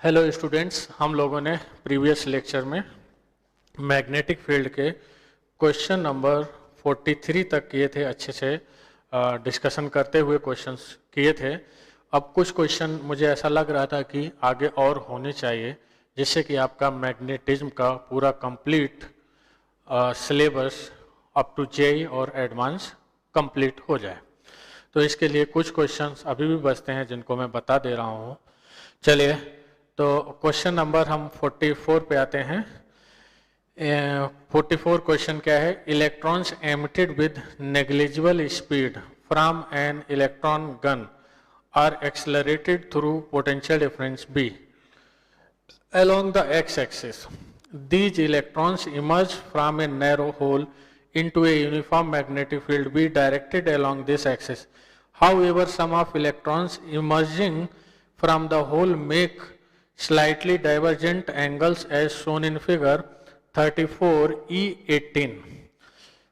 Hello students, हम लोगों ने प्रीवियस लेक्चर में मैग्नेटिक फील्ड के क्वेश्चन नंबर 43 तक किए थे। अच्छे से डिस्कशन करते हुए क्वेश्चंस किए थे। अब कुछ क्वेश्चन मुझे ऐसा लग रहा था कि आगे और होने चाहिए, जिससे कि आपका मैग्नेटिज्म का पूरा complete syllabus up to JEE और एडवांस कंप्लीट हो जाए। तो इसके लिए कुछ क्वेश्चंस अभी भी बचते हैं जिनको मैं बता दे रहा हूँ। चलिए, तो क्वेश्चन नंबर हम 44 पे आते हैं। 44 क्वेश्चन क्या है? Electrons emitted with negligible speed from an electron gun are accelerated through potential difference B along the x-axis. These electrons emerge from a narrow hole into a uniform magnetic field B directed along this axis. However, some of electrons emerging from the hole make slightly divergent angles as shown in figure 34E18.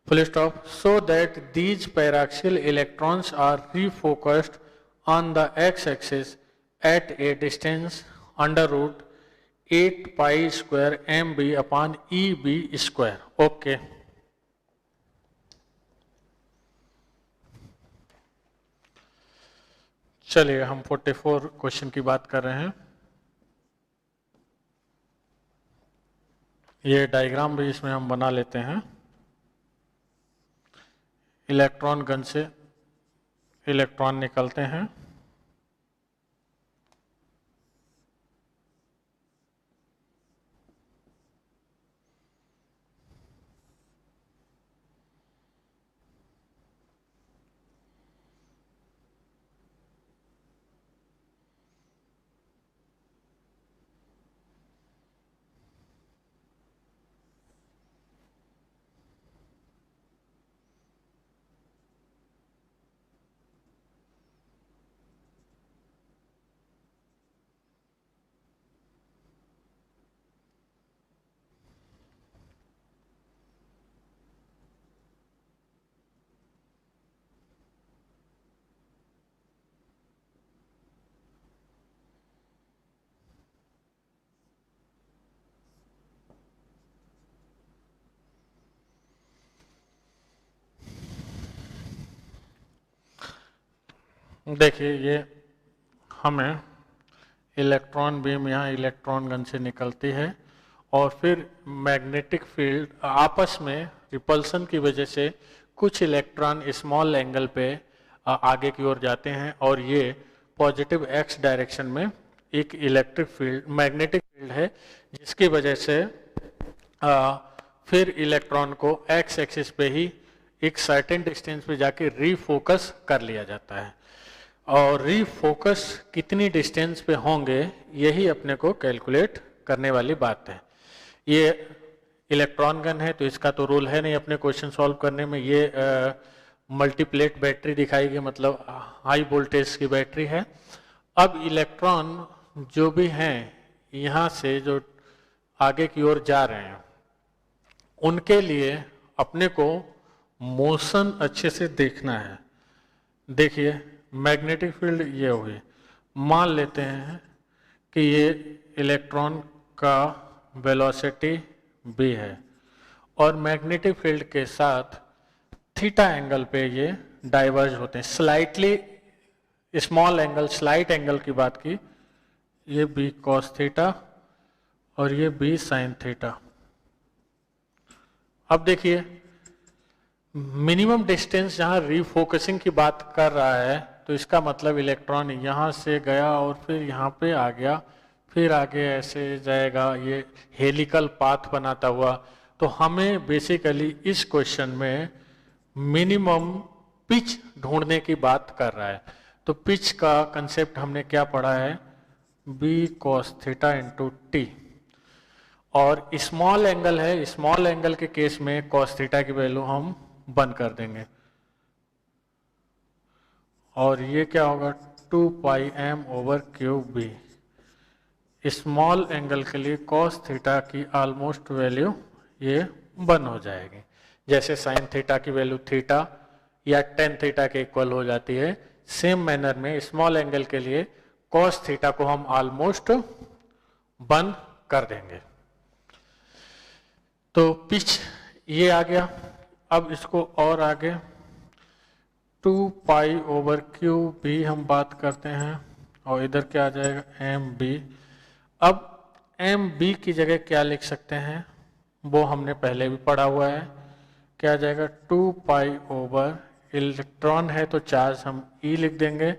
Full stop. So that these paraxial electrons are refocused on the x-axis at a distance under root 8 pi square mb upon EB square. Okay, चलिए हम 44 question की बात कर रहे हैं। ये diagram भी इसमें हम बना लेते हैं। इलेक्ट्रॉन गन से इलेक्ट्रॉन निकलते हैं, देखिए ये हमें इलेक्ट्रॉन बीम यहाँ इलेक्ट्रॉन गन से निकलती है और फिर मैग्नेटिक फील्ड आपस में रिपल्सन की वजह से कुछ इलेक्ट्रॉन स्मॉल एंगल पे आगे की ओर जाते हैं और ये पॉजिटिव एक्स डायरेक्शन में एक इलेक्ट्रिक फील्ड मैग्नेटिक फील्ड है, जिसकी वजह से फिर इलेक्ट्रॉन को एक्स एक्सिस पे ही एक सर्टेन डिस्टेंस पे जाके रीफोकस कर लिया जाता है। और रीफोकस कितनी डिस्टेंस पे होंगे यही अपने को कैलकुलेट करने वाली बात है। ये इलेक्ट्रॉन गन है तो इसका तो रोल है नहीं अपने क्वेश्चन सॉल्व करने में। ये मल्टीप्लेट बैटरी दिखाई गई, मतलब हाई वोल्टेज की बैटरी है। अब इलेक्ट्रॉन जो भी हैं यहाँ से जो आगे की ओर जा रहे हैं उनके लिए अपने को मोशन अच्छे से देखना है। देखिए मैग्नेटिक फील्ड ये हुई, मान लेते हैं कि ये इलेक्ट्रॉन का वेलोसिटी b है और मैग्नेटिक फील्ड के साथ थीटा एंगल पे ये डाइवर्ज होते हैं। Slightly small angle, slight angle की बात की, ये b cos थीटा और ये b sin थीटा। अब देखिए मिनिमम डिस्टेंस जहां रीफोकसिंग की बात कर रहा है तो इसका मतलब इलेक्ट्रॉन यहां से गया और फिर यहां पे आ गया, फिर आगे ऐसे जाएगा, ये हेलिकल पाथ बनाता हुआ। तो हमें बेसिकली इस क्वेश्चन में मिनिमम पिच ढूंढने की बात कर रहा है। तो पिच का कंसेप्ट हमने क्या पढ़ा है? b cos theta into T. और स्मॉल एंगल है, स्मॉल एंगल के केस में cos थीटा की वैल्यू हम बंद कर देंगे और ये क्या होगा 2 पाई m over cube b। Small angle के लिए cos थीटा की ऑलमोस्ट वैल्यू ये बंद हो जाएगी। जैसे sin थीटा की वैल्यू थीटा या tan थीटा के इक्वल हो जाती है, सेम मैनर में स्मॉल एंगल के लिए cos थीटा को हम ऑलमोस्ट बंद कर देंगे। तो पिच ये आ गया। अब इसको और आगे 2 पाई/क्यू भी हम बात करते हैं और इधर क्या आ जाएगा एम बी। अब एम बी की जगह क्या लिख सकते हैं वो हमने पहले भी पढ़ा हुआ है। क्या आ जाएगा 2 पाई/, इलेक्ट्रॉन है तो चार्ज हम ई लिख देंगे,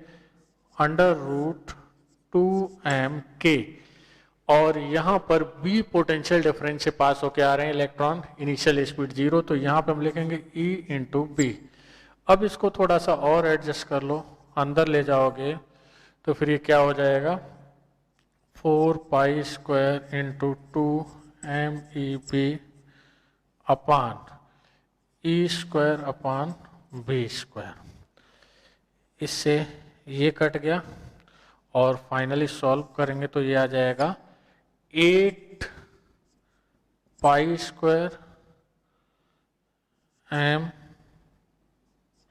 √2m k। और यहाँ पर बी पोटेंशियल डिफरेंस से पास होके आ रहे हैं इलेक्ट्रॉन, इनिशियल स्पीड 0, तो यहाँ पे हम लिखेंगे E/b। अब इसको थोड़ा सा और एडजस्ट कर लो, अंदर ले जाओगे तो फिर ये क्या हो जाएगा 4 पाई² × 2 MEE²/b²। इससे ये कट गया और फाइनली सॉल्व करेंगे तो ये आ जाएगा 8 पाई²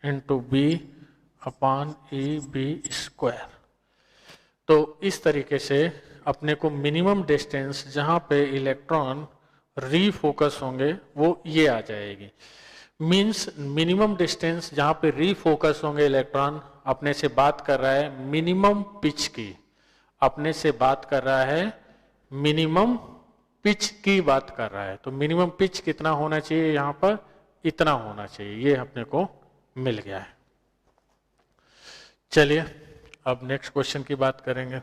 m/b/EB²। तो इस तरीके से अपने को मिनिमम डिस्टेंस जहां पे इलेक्ट्रॉन रीफोकस होंगे वो ये आ जाएगी। मींस मिनिमम डिस्टेंस जहां पे रीफोकस होंगे इलेक्ट्रॉन, अपने से बात कर रहा है मिनिमम पिच की, अपने से बात कर रहा है मिनिमम पिच की बात कर रहा है। तो मिनिमम पिच कितना होना चाहिए, यहाँ पर इतना होना चाहिए, ये अपने को मिल गया है। चलिए अब नेक्स्ट क्वेश्चन की बात करेंगे।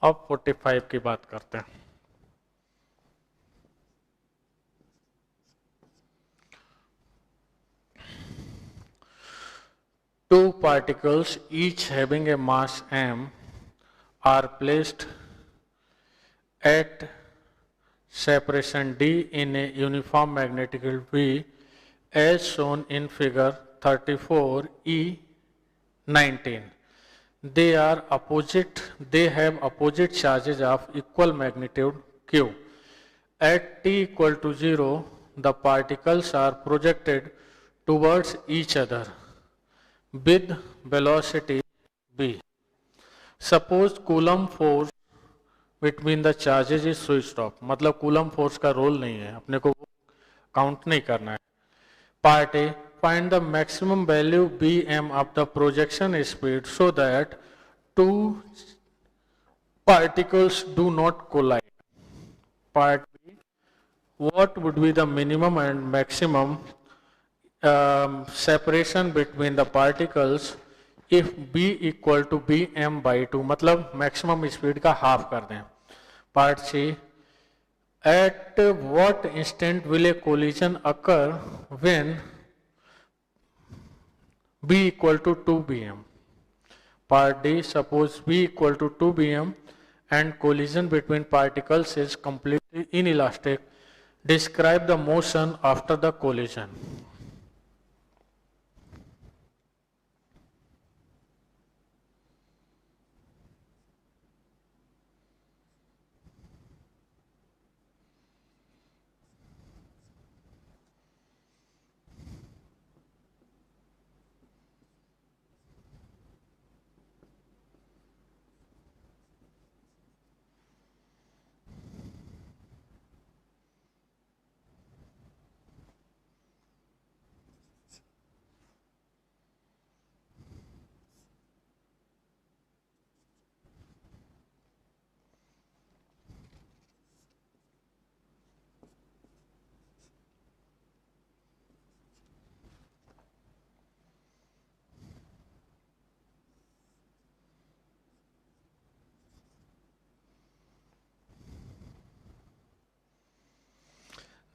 अब 45 की बात करते हैं। Two particles each having a mass m are placed at separation d in a uniform magnetic field V as shown in figure 34E19. They have opposite charges of equal magnitude q. At t equal to 0, the particles are projected towards each other with velocity v. Suppose Coulomb force between the charges is switched off, मतलब Coulomb force का role नहीं है, अपने को count नहीं करना है। Part A, find the maximum value Bm of the projection speed so that two particles do not collide. Part B, what would be the minimum and maximum separation between the particles if b equal to bm/2, मतलब maximum speed का half कर दें। Part C, at what instant will a collision occur when b equal to 2bm? Part D, suppose b equal to 2bm and collision between particles is completely inelastic. Describe the motion after the collision.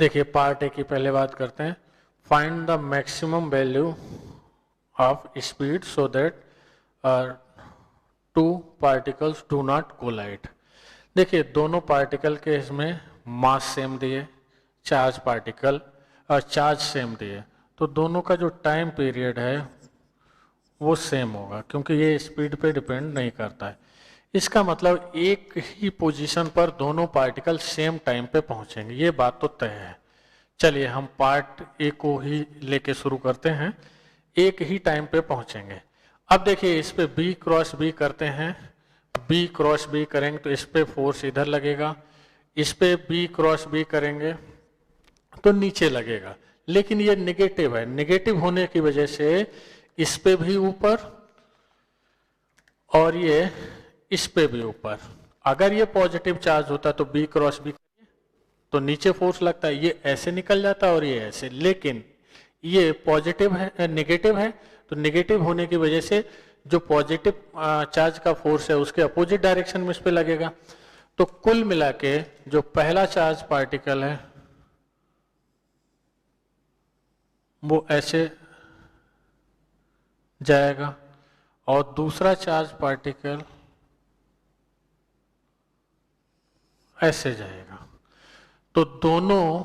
देखिए part A की पहले बात करते हैं। Find the maximum value of speed so that two particles do not collide. देखिए दोनों particle के इसमें मास सेम दिए, चार्ज पार्टिकल और चार्ज सेम दिए, तो दोनों का जो टाइम पीरियड है वो सेम होगा, क्योंकि ये स्पीड पे डिपेंड नहीं करता है। इसका मतलब एक ही पोजीशन पर दोनों पार्टिकल सेम टाइम पे पहुंचेंगे, ये बात तो तय है। चलिए हम पार्ट ए को ही लेके शुरू करते हैं। एक ही टाइम पे पहुंचेंगे। अब देखिए इस पे बी क्रॉस बी करते हैं, बी क्रॉस बी करेंगे तो इस पे फोर्स इधर लगेगा, इस पे बी क्रॉस बी करेंगे तो नीचे लगेगा, लेकिन ये निगेटिव है। निगेटिव होने की वजह से इस पे भी ऊपर और ये इस पे भी ऊपर। अगर ये पॉजिटिव चार्ज होता तो बी क्रॉस बी तो नीचे फोर्स लगता है, ये ऐसे निकल जाता और ये ऐसे, लेकिन ये पॉजिटिव है, नेगेटिव है, तो नेगेटिव होने की वजह से जो पॉजिटिव चार्ज का फोर्स है उसके अपोजिट डायरेक्शन में इस पे लगेगा। तो कुल मिला के जो पहला चार्ज पार्टिकल है वो ऐसे जाएगा और दूसरा चार्ज पार्टिकल ऐसे जाएगा। तो दोनों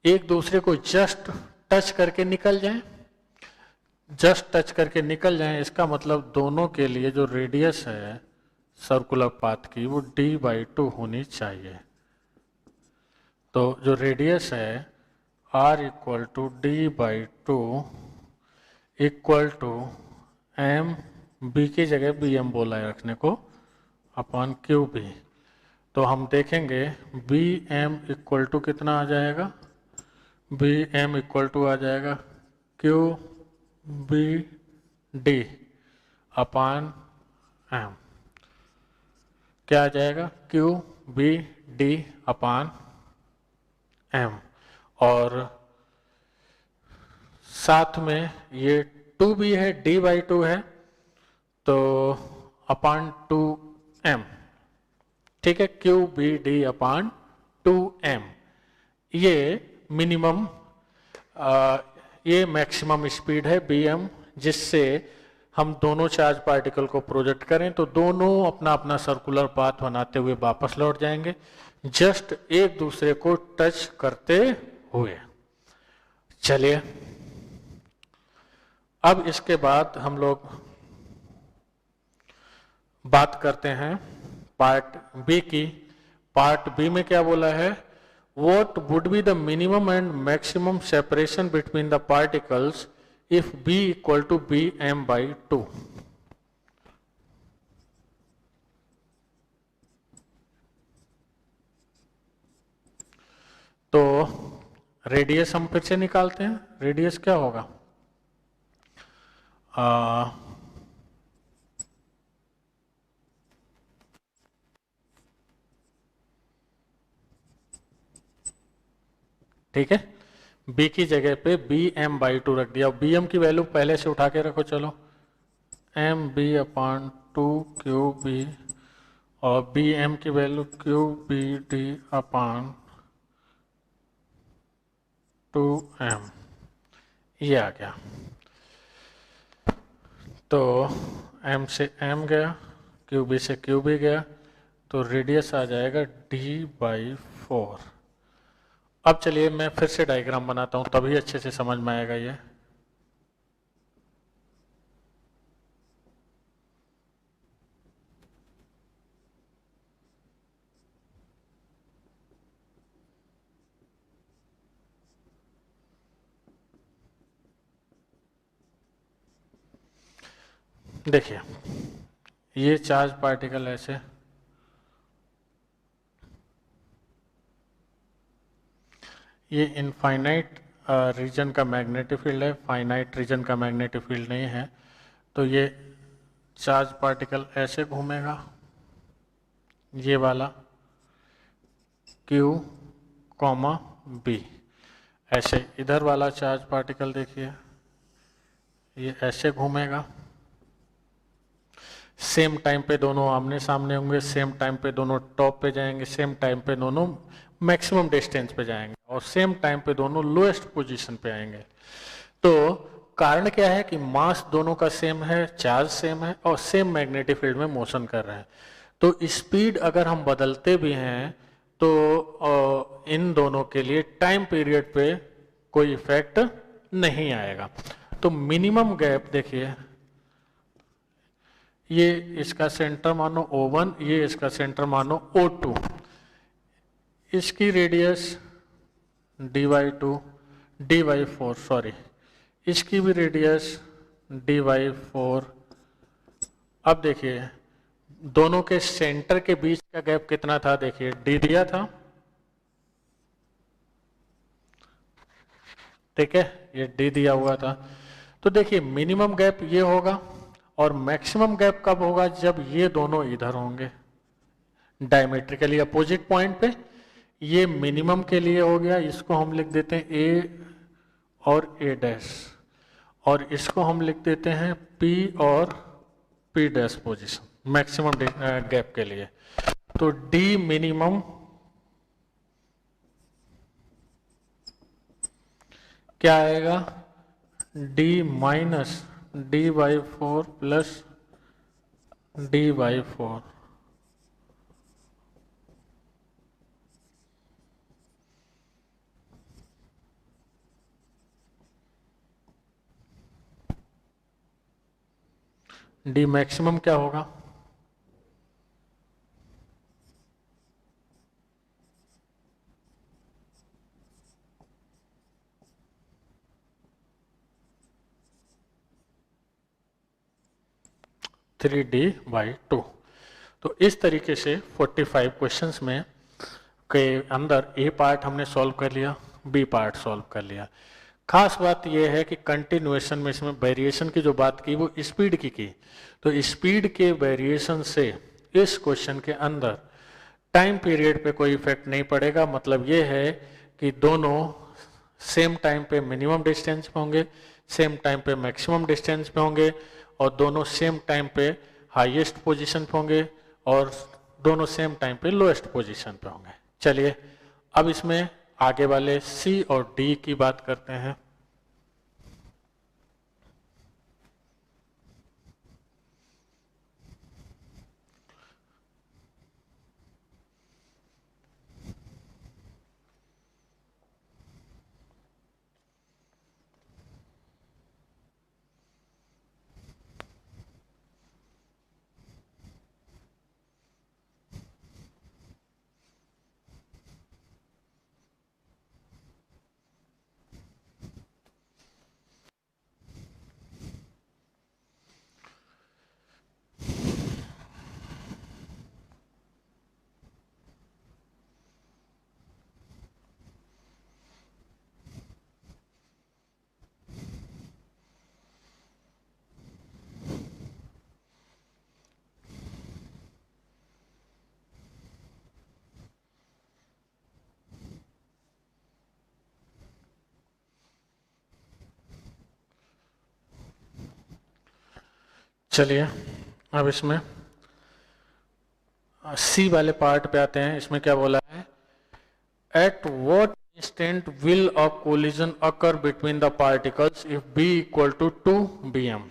एक दूसरे को जस्ट टच करके निकल जाएं, जस्ट टच करके निकल जाएं, इसका मतलब दोनों के लिए जो रेडियस है सर्कुलर पाथ की वो d/2 होनी चाहिए। तो जो रेडियस है r = d/2 = m, b की जगह bm बोला है रखने को, अपॉन qb। तो हम देखेंगे bm = कितना आ जाएगा, bm = आ जाएगा qbd अपॉन m। क्या आ जाएगा, qbd अपॉन m। और साथ में ये 2b है, d/2 है, तो अपॉन 2m। ठीक है, qbd अपॉन 2m। ये मिनिमम ये मैक्सिमम स्पीड है bm, जिससे हम दोनों चार्ज पार्टिकल को प्रोजेक्ट करें तो दोनों अपना अपना सर्कुलर पाथ बनाते हुए वापस लौट जाएंगे, जस्ट एक दूसरे को टच करते हुए। चलिए अब इसके बाद हम लोग बात करते हैं पार्ट बी की। पार्ट बी में क्या बोला है, what would be the minimum and maximum separation between the particles if b = bm/2। तो रेडियस हम फिर से निकालते हैं। रेडियस क्या होगा, ठीक है, b की जगह पे bm/2 रख दिया। bm की वैल्यू पहले से उठा के रखो, चलो mb/2 qb और bm की वैल्यू qbd/2m, ये आ गया। तो m से m गया, qb से qb गया, तो रेडियस आ जाएगा d/4। अब चलिए मैं फिर से डायग्राम बनाता हूं, तभी अच्छे से समझ में आएगा ये। देखिए ये चार्ज पार्टिकल ऐसे, ये इनफाइनाइट रीजन का मैग्नेटिक फील्ड है, फाइनाइट रीजन का मैग्नेटिक फील्ड नहीं है। तो ये चार्ज पार्टिकल ऐसे घूमेगा, ये वाला Q, B। ऐसे इधर वाला चार्ज पार्टिकल देखिए, ये ऐसे घूमेगा, सेम टाइम पे दोनों आमने सामने होंगे, सेम टाइम पे दोनों टॉप पे जाएंगे, सेम टाइम पे दोनों मैक्सिमम डिस्टेंस पे जाएंगे और सेम टाइम पे दोनों लोएस्ट पोजीशन पे आएंगे। तो कारण क्या है कि मास दोनों का सेम है, चार्ज सेम है और सेम मैग्नेटिक फील्ड में मोशन कर रहे हैं। तो स्पीड अगर हम बदलते भी हैं तो इन दोनों के लिए टाइम पीरियड पे कोई इफेक्ट नहीं आएगा। तो मिनिमम गैप देखिए, ये इसका सेंटर मानो O1, ये इसका सेंटर मानो O2, इसकी रेडियस dy2 dy4 सॉरी, इसकी भी रेडियस dy4। अब देखिए दोनों के सेंटर के बीच का गैप कितना था, देखिए d दिया था, ठीक है, ये d दिया हुआ था। तो देखिए मिनिमम गैप ये होगा और मैक्सिमम गैप कब होगा, जब ये दोनों इधर होंगे डायमेट्रिकली अपोजिट पॉइंट पे। ये मिनिमम के लिए हो गया, इसको हम लिख देते हैं A और A डैश, और इसको हम लिख देते हैं P और P dash position maximum gap के लिए। तो D मिनिमम क्या आएगा, D minus d/4 plus d/4। D maximum क्या होगा, थ्री डी बाई टू। तो इस तरीके से 45 क्वेश्चंस में के अंदर ए पार्ट हमने सॉल्व कर लिया, बी पार्ट सॉल्व कर लिया। खास बात यह है कि कंटिन्यूएशन में इसमें वेरिएशन की जो बात की वो स्पीड की। तो स्पीड के वेरिएशन से इस क्वेश्चन के अंदर टाइम पीरियड पे कोई इफेक्ट नहीं पड़ेगा। मतलब ये है कि दोनों सेम टाइम पे मिनिमम डिस्टेंस पे होंगे, सेम टाइम पे मैक्सिमम डिस्टेंस पे होंगे और दोनों सेम टाइम पे हाईएस्ट पोजीशन पे होंगे और दोनों सेम टाइम पे लोएस्ट पोजीशन पे होंगे। चलिए अब इसमें आगे वाले सी और डी की बात करते हैं। चलिए अब इसमें सी वाले पार्ट पे आते हैं। इसमें क्या बोला है, at what instant will a collision occur between the particles if B equal to 2 bm।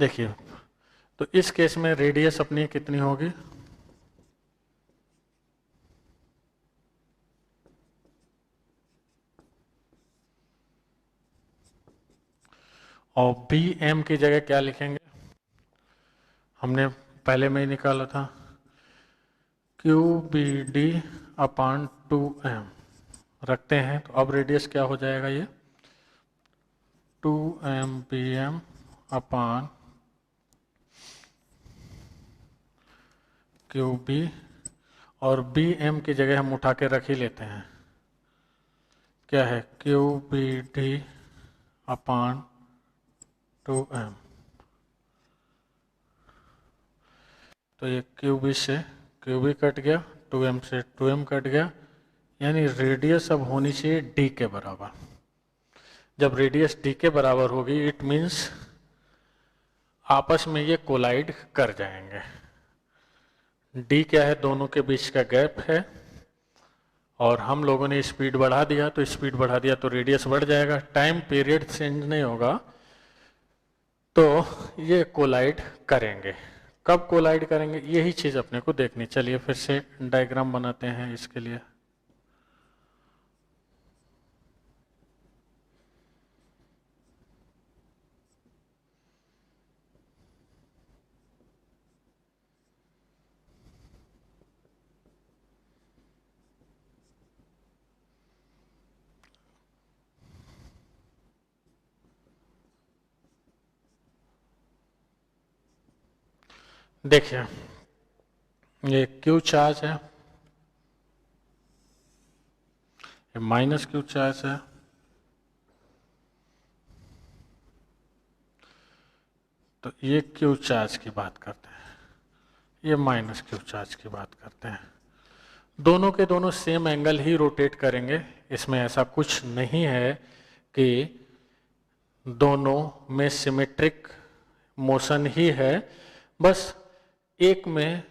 देखिए तो इस केस में रेडियस अपनी कितनी होगी, और बी एम की जगह क्या लिखेंगे, हमने पहले में ही निकाला था क्यू बी डी अपान 2m रखते हैं। तो अब रेडियस क्या हो जाएगा, ये 2m अपान क्यू बी, और बी एम की जगह हम उठा के रख ही लेते हैं, क्या है क्यू बी डी अपान 2m। तो ये क्यू बी से क्यू बी कट गया, 2m से 2m कट गया, यानी रेडियस अब होनी चाहिए d के बराबर। जब रेडियस d के बराबर होगी इट मीन्स आपस में ये कोलाइड कर जाएंगे। d क्या है, दोनों के बीच का गैप है, और हम लोगों ने स्पीड बढ़ा दिया, तो स्पीड बढ़ा दिया तो रेडियस बढ़ जाएगा, टाइम पीरियड चेंज नहीं होगा, तो ये कोलाइड करेंगे। कब कोलाइड करेंगे, यही चीज अपने को देखनी। चलिए फिर से डायग्राम बनाते हैं इसके लिए। देखिए ये क्यू चार्ज है, ये माइनस क्यू चार्ज है, तो ये क्यू चार्ज की बात करते हैं, ये माइनस क्यू चार्ज की बात करते हैं। दोनों के दोनों सेम एंगल ही रोटेट करेंगे, इसमें ऐसा कुछ नहीं है कि दोनों में सिमेट्रिक मोशन ही है, बस एक में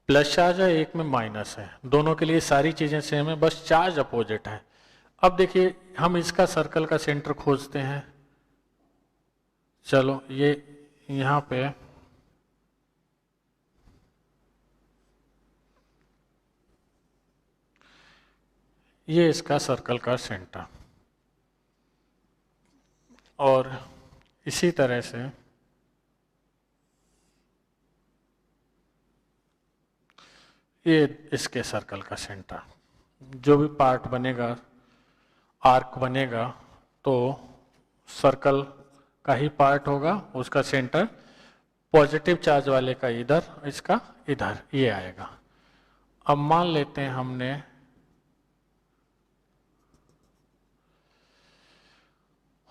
प्लस चार्ज है एक में माइनस है, दोनों के लिए सारी चीजें सेम है, बस चार्ज अपोजिट है। अब देखिए हम इसका सर्कल का सेंटर खोजते हैं। चलो ये यहाँ पे ये इसका सर्कल का सेंटर, और इसी तरह से ये इसके सर्कल का सेंटर, जो भी पार्ट बनेगा, आर्क बनेगा, तो सर्कल का ही पार्ट होगा, उसका सेंटर पॉजिटिव चार्ज वाले का इधर, इसका इधर, ये आएगा। अब मान लेते हैं हमने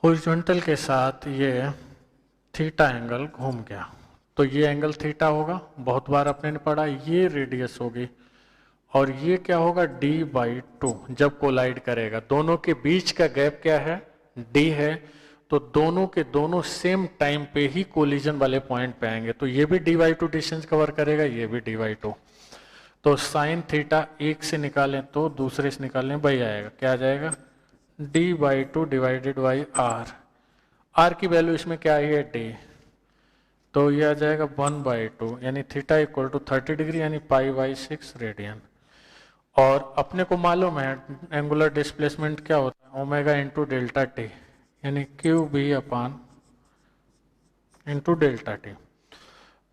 हॉरिजॉन्टल के साथ ये थीटा एंगल घूम गया, तो ये एंगल थीटा होगा, बहुत बार अपने ने पढ़ा, ये रेडियस होगी, और ये क्या होगा d/2 जब कोलाइड करेगा। दोनों के बीच का गैप क्या है, d है, तो दोनों के दोनों सेम टाइम पे ही कोलिजन वाले पॉइंट पे आएंगे, तो ये भी d/2 डिस्टेंस कवर करेगा, ये भी d/2। तो साइन थीटा एक से निकालें तो दूसरे से निकालें वही आएगा, क्या आ जाएगा d/2 divided by r। r की वैल्यू इसमें क्या है d, तो ये आ जाएगा 1/2, यानी थीटा इक्वल टू 30 डिग्री यानी π/6 रेडियन। और अपने को मालूम है एंगुलर डिस्प्लेसमेंट क्या होता है, ओमेगा इंटू डेल्टा टी, यानी क्यू बी अपान इंटू डेल्टा टी।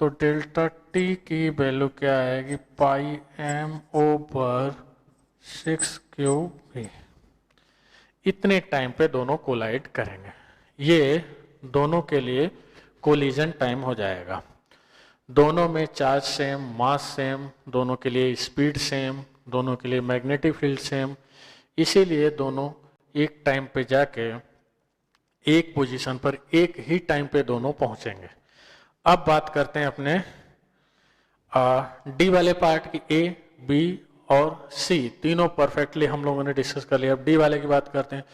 तो डेल्टा टी की वैल्यू क्या आएगी, πm/6 इतने टाइम पे दोनों कोलाइड करेंगे, ये दोनों के लिए कोलिजन टाइम हो जाएगा। दोनों में चार्ज सेम, मास सेम, दोनों के लिए स्पीड सेम, दोनों के लिए मैग्नेटिक फील्ड सेम, इसीलिए दोनों एक टाइम पे जाके एक पोजीशन पर एक ही टाइम पे दोनों पहुंचेंगे। अब बात करते हैं अपने डी वाले पार्ट की, ए बी और सी तीनों परफेक्टली हम लोगों ने डिस्कस कर लिया। अब डी वाले की बात करते हैं।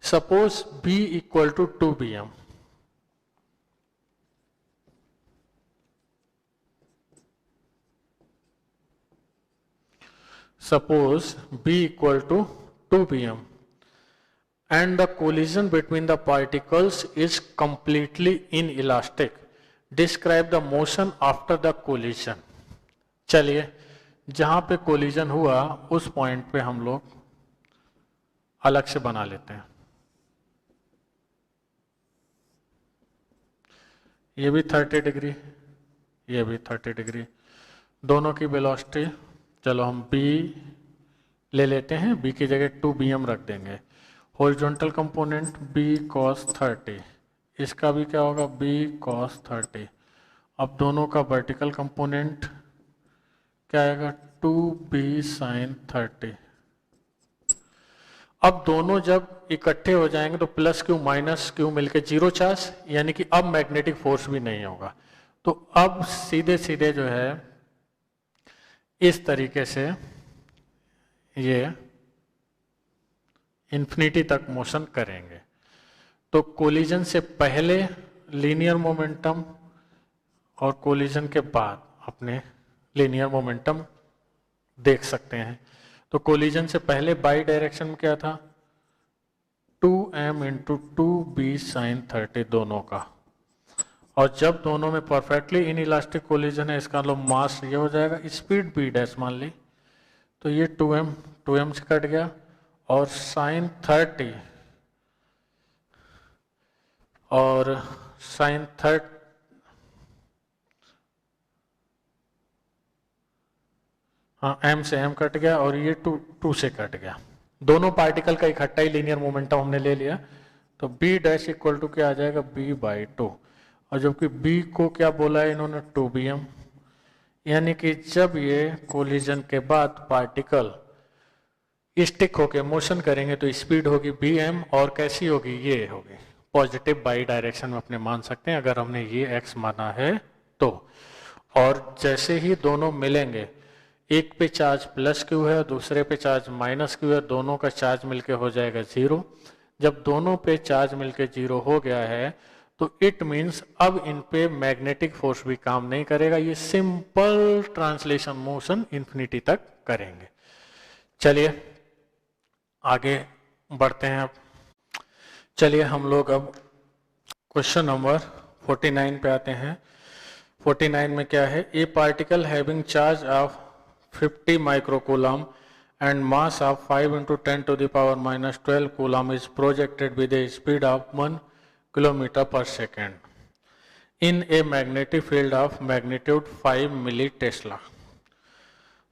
Suppose B equal to 2bm, suppose B equal to 2bm and the collision between the particles is completely inelastic. Describe the motion after the collision. चलिए जहां पे कोलिजन हुआ उस पॉइंट पे हम लोग अलग से बना लेते हैं। ये भी 30 डिग्री, ये भी 30 डिग्री, दोनों की वेलोसिटी, चलो हम b ले लेते हैं, b की जगह 2bm रख देंगे। हॉरिजॉन्टल कंपोनेंट b cos 30, इसका भी क्या होगा b cos 30। अब दोनों का वर्टिकल कंपोनेंट क्या आएगा 2b sin 30। अब दोनों जब इकट्ठे हो जाएंगे तो प्लस क्यू माइनस क्यू मिलके 0 चार्ज, यानी कि अब मैग्नेटिक फोर्स भी नहीं होगा। तो अब सीधे सीधे जो है इस तरीके से ये इंफिनिटी तक मोशन करेंगे। तो कोलिजन से पहले लीनियर मोमेंटम और कोलिजन के बाद अपने लीनियर मोमेंटम देख सकते हैं। तो कोलिजन से पहले बाई डायरेक्शन में क्या था, 2m इंटू 2b साइन 30 दोनों का, और जब दोनों में परफेक्टली इन इलास्टिक कोलिजन है, इसका लो मास ये हो जाएगा, स्पीड b डैश मान ली, तो ये 2m से कट गया, और साइन 30 और साइन 30 हाँ m से m कट गया, और ये 2 से कट गया। दोनों पार्टिकल का इकट्ठा ही लीनियर मोमेंटम हमने ले लिया, तो b डैश इक्वल टू क्या आ जाएगा, b/2, और जबकि b को क्या बोला है इन्होंने, 2bm, यानी कि जब ये कोलिजन के बाद पार्टिकल स्टिक होके मोशन करेंगे तो स्पीड होगी bm, और कैसी होगी, ये होगी पॉजिटिव बाई डायरेक्शन में अपने मान सकते हैं अगर हमने ये x माना है तो। और जैसे ही दोनों मिलेंगे, एक पे चार्ज प्लस क्यू है, दूसरे पे चार्ज माइनस क्यू है, दोनों का चार्ज मिलके हो जाएगा 0। जब दोनों पे चार्ज मिलके 0 हो गया है तो इट मीन्स अब इन पे मैग्नेटिक फोर्स भी काम नहीं करेगा, ये सिंपल ट्रांसलेशन मोशन इंफिनिटी तक करेंगे। चलिए आगे बढ़ते हैं। अब चलिए हम लोग अब क्वेश्चन नंबर 49 पे आते हैं। 49 में क्या है, a particle having charge of 50 microcoulomb and mass of 5 into 10 to the power minus 12 coulomb is projected with a speed of 1 kilometer per second in a magnetic field of magnitude 5 millitesla.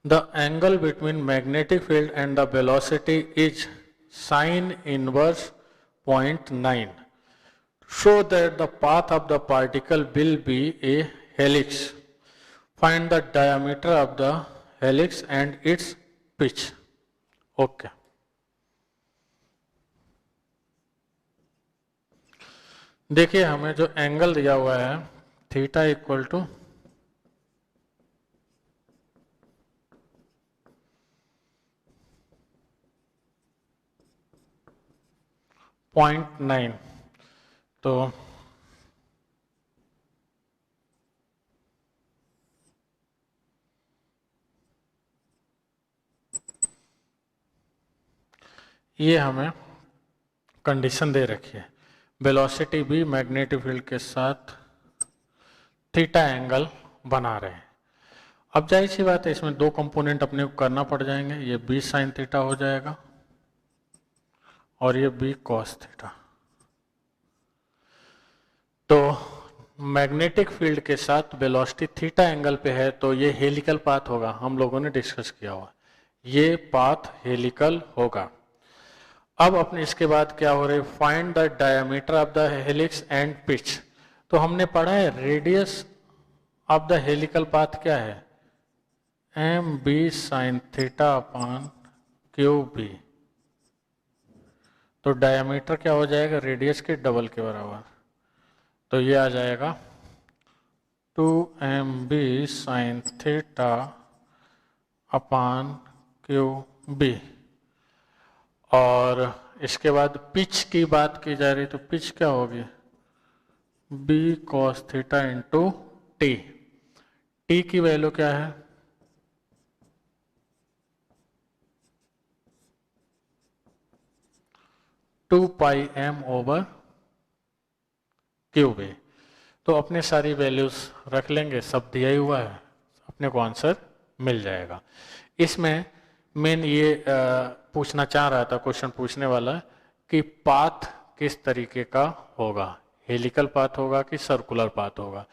The angle between magnetic field and the velocity is sin inverse 0.9. Show that the path of the particle will be a helix. Find the diameter of the helix and its pitch. Okay देखिए हमें जो angle दिया हुआ है theta equal to 0.9, तो ये हमें condition दे रखी है, वेलोसिटी भी मैग्नेटिक फील्ड के साथ थीटा एंगल बना रहे हैं। अब जाहिर सी बात है इसमें दो कंपोनेंट अपने को करना पड़ जाएंगे, ये b साइन थीटा हो जाएगा और ये b कॉस थीटा। तो मैग्नेटिक फील्ड के साथ वेलोसिटी थीटा एंगल पे है तो ये हेलिकल पाथ होगा, हम लोगों ने डिस्कस किया हुआ, ये पाथ हेलिकल होगा। अब अपने इसके बाद क्या हो रहा है, find the diameter of the helix and pitch. तो हमने पढ़ा है radius of the helical path क्या है, M B sine theta upon Q B, तो डायमीटर क्या हो जाएगा, रेडियस के डबल के बराबर, तो ये आ जाएगा 2mb sine theta upon Q B. और इसके बाद पिच की बात की जा रही तो पिच क्या होगी, b cos theta into T. T की वैल्यू क्या है, two pi M over cube A. तो अपने सारी वैल्यूज रख लेंगे, सब दिया ही हुआ है, अपने को आंसर मिल जाएगा। इसमें मेन ये पूछना चाह रहा था, क्वेश्चन पूछने वाला कि पाथ किस तरीके का होगा, हेलिकल पाथ होगा कि सर्कुलर पाथ होगा।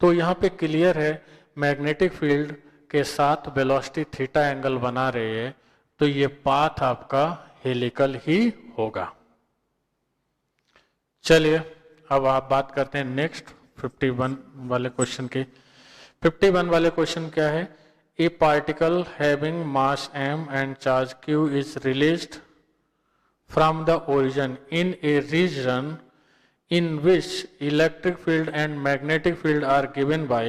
तो यहाँ पे क्लियर है मैग्नेटिक फील्ड के साथ वेलोसिटी थीटा एंगल बना रही है तो ये पाथ आपका हेलिकल ही होगा। चलिए अब आप बात करते हैं नेक्स्ट 51 वाले क्वेश्चन की। 51 वाले क्वेश्चन क्या है, a particle having mass m and charge q is released from the origin in a region in which electric field and magnetic field are given by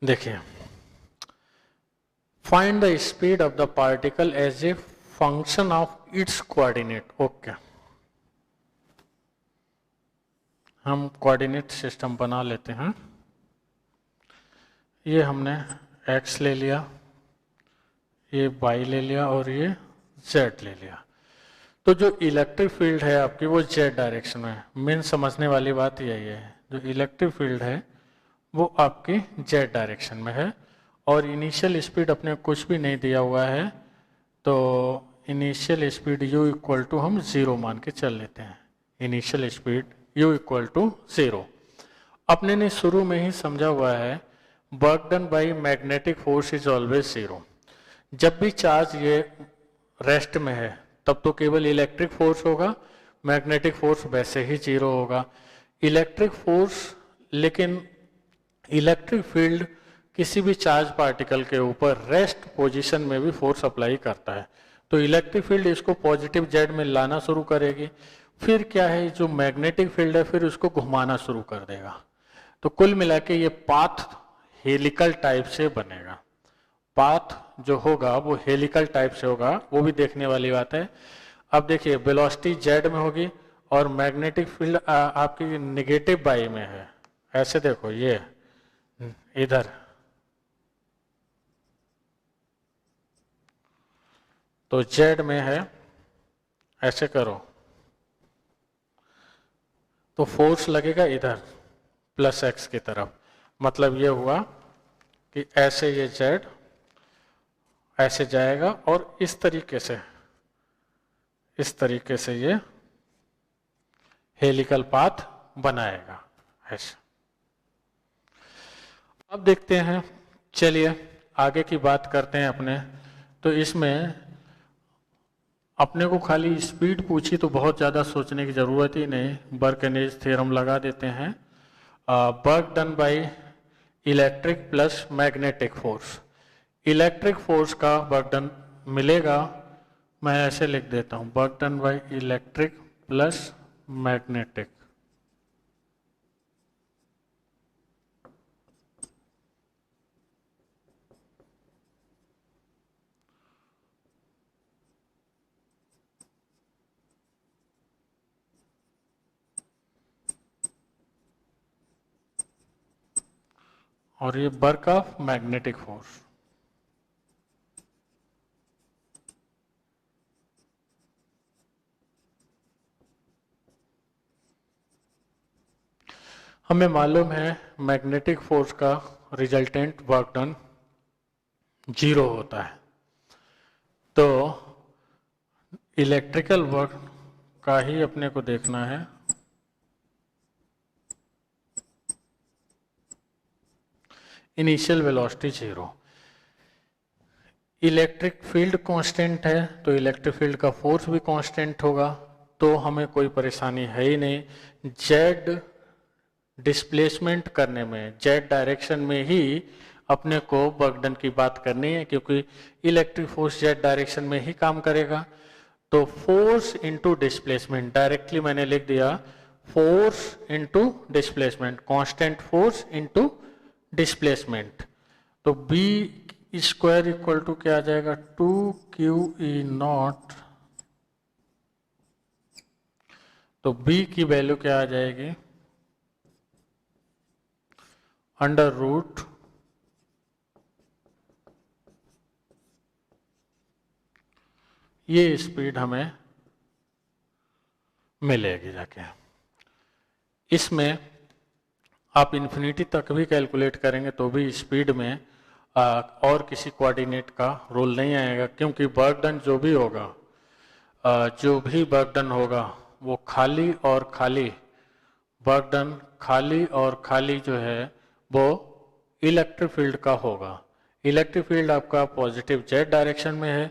देखिए, find the speed of the particle as a function of its coordinate. Okay, हम coordinate system बना लेते हैं। ये हमने x ले लिया, ये y ले लिया और ये z ले लिया। तो जो इलेक्ट्रिक फील्ड है आपकी वो z डायरेक्शन में है। मेन समझने वाली बात यही है, जो इलेक्ट्रिक फील्ड है वो आपकी z डायरेक्शन में है। और इनिशियल स्पीड अपने कुछ भी नहीं दिया हुआ है, तो initial speed u equal to हम 0 मान के चल लेते हैं। Initial speed u equal to 0। अपने ने शुरू में ही समझा हुआ है, work done by magnetic force is always 0। जब भी चार्ज ये रेस्ट में है तब तो केवल इलेक्ट्रिक फोर्स होगा, मैग्नेटिक फोर्स वैसे ही 0 होगा। इलेक्ट्रिक फोर्स, लेकिन इलेक्ट्रिक फील्ड किसी भी चार्ज पार्टिकल के ऊपर रेस्ट पोजीशन में भी फोर्स अप्लाई करता है। तो इलेक्ट्रिक फील्ड इसको पॉजिटिव जेड में लाना शुरू करेगी, फिर क्या है, जो मैग्नेटिक फील्ड है फिर उसको घुमाना शुरू कर देगा। तो कुल मिला के ये पाथ हेलिकल टाइप से बनेगा। पाथ जो होगा वो हेलिकल टाइप से होगा, वो भी देखने वाली बात है। अब देखिए, वेलोसिटी जेड में होगी और मैग्नेटिक फील्ड आपकी निगेटिव बाई में है। ऐसे देखो, ये इधर, तो जेड में है, ऐसे करो तो फोर्स लगेगा इधर प्लस एक्स की तरफ। मतलब ये हुआ कि ऐसे ये जेड ऐसे जाएगा और इस तरीके से ये हेलिकल पाथ बनाएगा ऐसे। अब देखते हैं, चलिए आगे की बात करते हैं अपने। तो इसमें अपने को खाली स्पीड पूछी तो बहुत ज़्यादा सोचने की ज़रूरत ही नहीं, बर्कनेज थ्योरम लगा देते हैं। Work done by electric plus magnetic force. Electric force का वर्क डन मिलेगा, मैं ऐसे लिख देता हूँ, work done by electric plus magnetic. और ये वर्क ऑफ मैग्नेटिक फोर्स। हमें मालूम है मैग्नेटिक फोर्स का रिजल्टेंट वर्क डन 0 होता है, तो इलेक्ट्रिकल वर्क का ही अपने को देखना है। Initial velocity 0, electric field constant है तो इलेक्ट्रिक फील्ड का फोर्स भी कांस्टेंट होगा, तो हमें कोई परेशानी है ही नहीं। जेड डिस्प्लेसमेंट करने में, जेड डायरेक्शन में ही अपने को वर्क डन की बात करनी है, क्योंकि इलेक्ट्रिक फोर्स जेड डायरेक्शन में ही काम करेगा। तो फोर्स इनटू डिस्प्लेसमेंट, डायरेक्टली मैंने लिख दिया force into displacement, constant force into displacement. तो बी स्क्वायर इक्वल टू क्या आ जाएगा, 2QE0। तो बी की वैल्यू क्या आ जाएगी, अंडर रूट ये स्पीड हमें मिलेगी जाके। इसमें आप इन्फिनिटी तक भी कैलकुलेट करेंगे तो भी स्पीड में और किसी कोऑर्डिनेट का रोल नहीं आएगा, क्योंकि वर्क डन जो भी होगा, जो भी वर्क डन होगा वो खाली और खाली, वर्क डन खाली और खाली जो है वो इलेक्ट्रिक फील्ड का होगा। इलेक्ट्रिक फील्ड आपका पॉजिटिव जेड डायरेक्शन में है,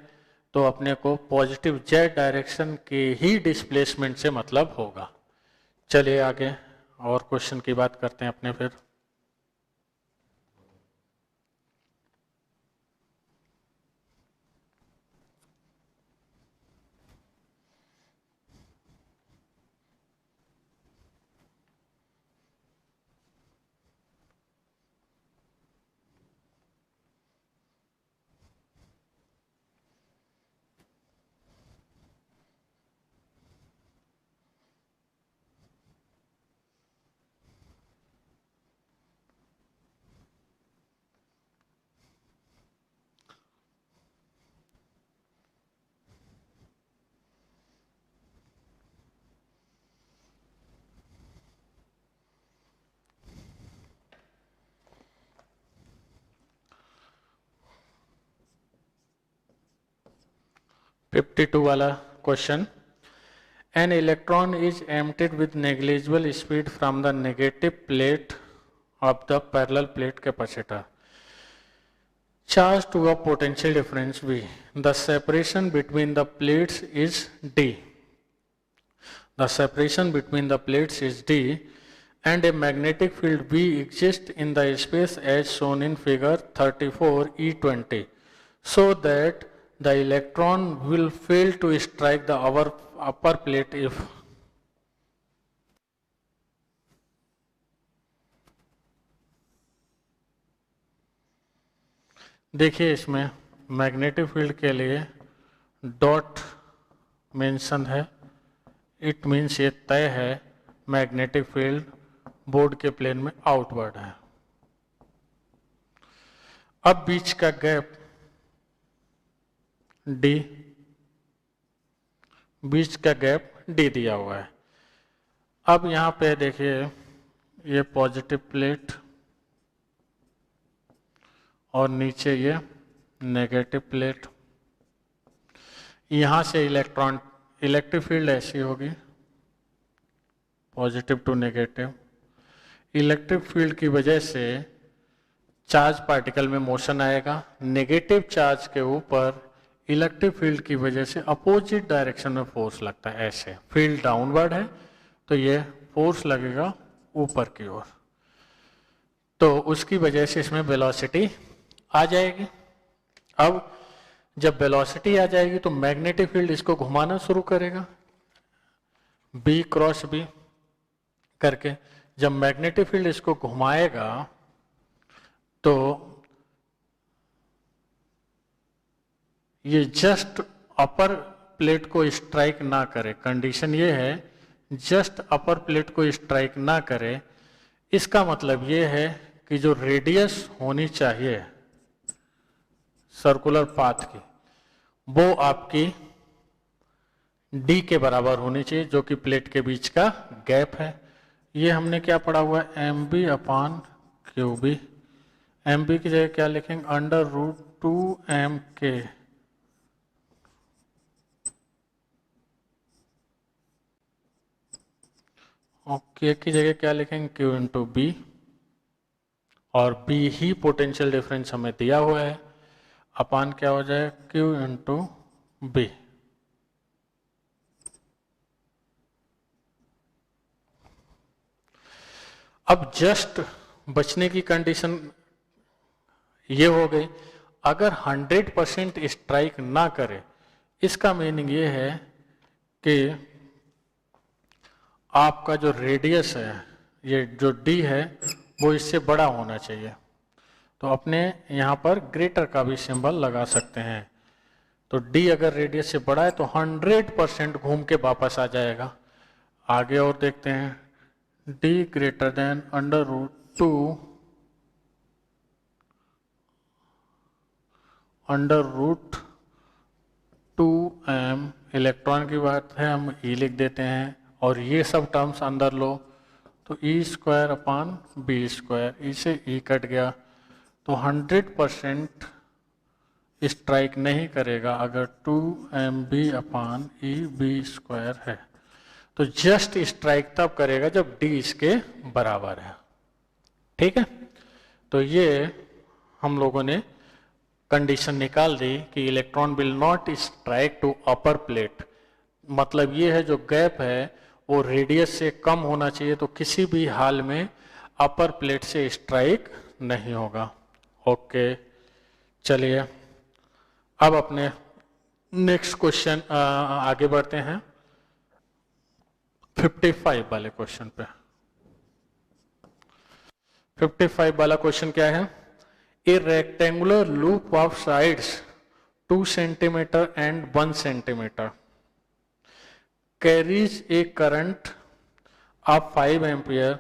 तो अपने को पॉजिटिव जेड डायरेक्शन के ही डिस्प्लेसमेंट से मतलब होगा। चलिए आगे और क्वेश्चन की बात करते हैं अपने फिर। 52 वाला question, an electron is emptied with negligible speed from the negative plate of the parallel plate capacitor, charge to a potential difference V. The separation between the plates is D. The separation between the plates is D, and a magnetic field V exists in the space as shown in figure 34E20, so that the electron will fail to strike the upper plate if देखिए इसमें magnetic field के लिए dot mention है, it means ये तय है magnetic field board के plane में आउटवर्ड है। अब बीच का गैप डी, बीच का गैप डी दिया हुआ है। अब यहाँ पे देखिए ये पॉजिटिव प्लेट और नीचे ये नेगेटिव प्लेट, यहाँ से इलेक्ट्रॉन इलेक्ट्रिक फील्ड ऐसी होगी positive to negative. Electric field की वजह से चार्ज पार्टिकल में मोशन आएगा, नेगेटिव चार्ज के ऊपर इलेक्ट्रिक फील्ड की वजह से अपोजिट डायरेक्शन में फोर्स लगता है। ऐसे फील्ड डाउनवर्ड है तो ये फोर्स लगेगा ऊपर की ओर, तो उसकी वजह से इसमें वेलोसिटी आ जाएगी। अब जब वेलोसिटी आ जाएगी तो मैग्नेटिक फील्ड इसको घुमाना शुरू करेगा B क्रॉस B करके। जब मैग्नेटिक फील्ड इसको घुमाएगा तो ये जस्ट अपर प्लेट को स्ट्राइक ना करे, कंडीशन ये है जस्ट अपर प्लेट को स्ट्राइक ना करे। इसका मतलब ये है कि जो रेडियस होनी चाहिए सर्कुलर पाथ की वो आपकी D के बराबर होनी चाहिए, जो कि प्लेट के बीच का गैप है। ये हमने क्या पढ़ा हुआ है, mb अपान QB। mb की जगह क्या लिखेंगे, √2mk और k की जगह क्या लिखेंगे, Q इंटू B, और B ही पोटेंशियल डिफरेंस हमें दिया हुआ है, अपान क्या हो जाए Q इंटू B। अब जस्ट बचने की कंडीशन ये हो गई, अगर 100% स्ट्राइक ना करे, इसका मीनिंग ये है कि आपका जो रेडियस है, ये जो D है वो इससे बड़ा होना चाहिए। तो अपने यहाँ पर ग्रेटर का भी सिंबल लगा सकते हैं। तो D अगर रेडियस से बड़ा है तो 100% घूम के वापस आ जाएगा। आगे और देखते हैं, D greater than √2m, electron की बात है हम E लिख देते हैं, और ये सब टर्म्स अंदर लो तो E² अपान B², E से E कट गया, तो 100% स्ट्राइक नहीं करेगा अगर 2mb अपान EB² है। तो जस्ट स्ट्राइक तब करेगा जब D इसके बराबर है। ठीक है, तो ये हम लोगों ने कंडीशन निकाल दी कि electron will not strike to upper plate. मतलब ये है जो गैप है वो रेडियस से कम होना चाहिए, तो किसी भी हाल में अपर प्लेट से स्ट्राइक नहीं होगा। ओके, चलिए अब अपने नेक्स्ट क्वेश्चन आगे बढ़ते हैं 55 वाले क्वेश्चन पे। 55 वाला क्वेश्चन क्या है, ए rectangular loop of sides 2 centimetre and 1 centimetre carries a current of 5 ampere,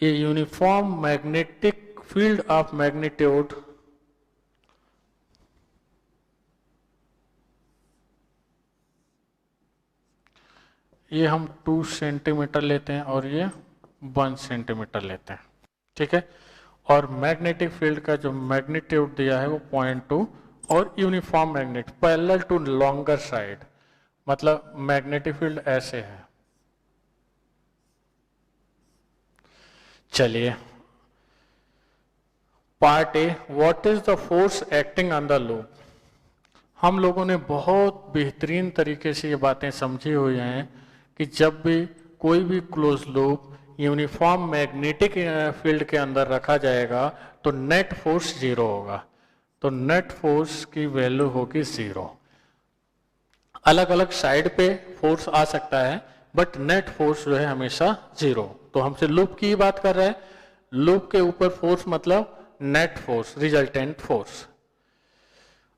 a uniform magnetic field of magnitude ये हम 2 सेंटीमीटर लेते हैं और ये 1 सेंटीमीटर लेते हैं। ठीक है, और मैग्नेटिक फील्ड का जो मैग्नीट्यूड दिया है वो 0.2 और uniform magnet parallel to longer side. मतलब मैग्नेटिक फील्ड ऐसे है। चलिए part A, what is the force acting on the loop. हम लोगों ने बहुत बेहतरीन तरीके से ये बातें समझी हुई हैं कि जब भी कोई भी close loop uniform magnetic field के अंदर रखा जाएगा तो नेट फोर्स जीरो होगा। तो नेट फोर्स की वैल्यू होगी जीरो। अलग अलग साइड पे फोर्स आ सकता है बट नेट फोर्स जो है हमेशा जीरो। तो हमसे लूप की बात कर रहे हैं, लूप के ऊपर फोर्स मतलब नेट फोर्स, रिजल्टेंट फोर्स।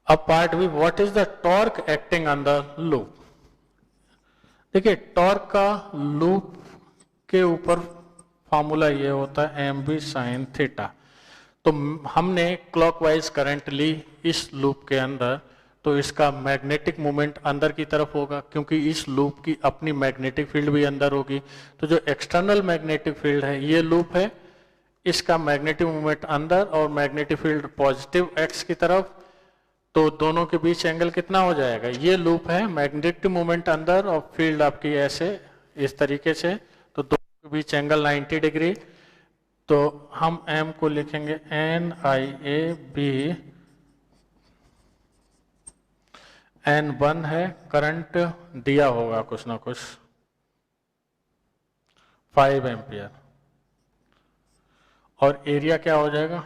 अब part B, what is the torque acting on the loop. देखिए टॉर्क का लूप के ऊपर फॉर्मूला ये होता है एम बी साइन थीटा। तो हमने क्लॉकवाइज करंट ली इस लूप के अंदर, तो इसका मैग्नेटिक मोमेंट अंदर की तरफ होगा क्योंकि इस लूप की अपनी मैग्नेटिक फील्ड भी अंदर होगी। तो जो एक्सटर्नल मैग्नेटिक फील्ड है ये लूप है, इसका मैग्नेटिक मोमेंट अंदर और मैग्नेटिक फील्ड पॉजिटिव एक्स की तरफ। तो दोनों के बीच एंगल कितना हो जाएगा, ये लूप है, मैग्नेटिक मोमेंट अंदर और फील्ड आपकी ऐसे इस तरीके से, तो दोनों के बीच एंगल 90 डिग्री। तो हम m को लिखेंगे NIAB, N1 है, करंट दिया होगा कुछ ना कुछ 5 एम्पियर, और एरिया क्या हो जाएगा,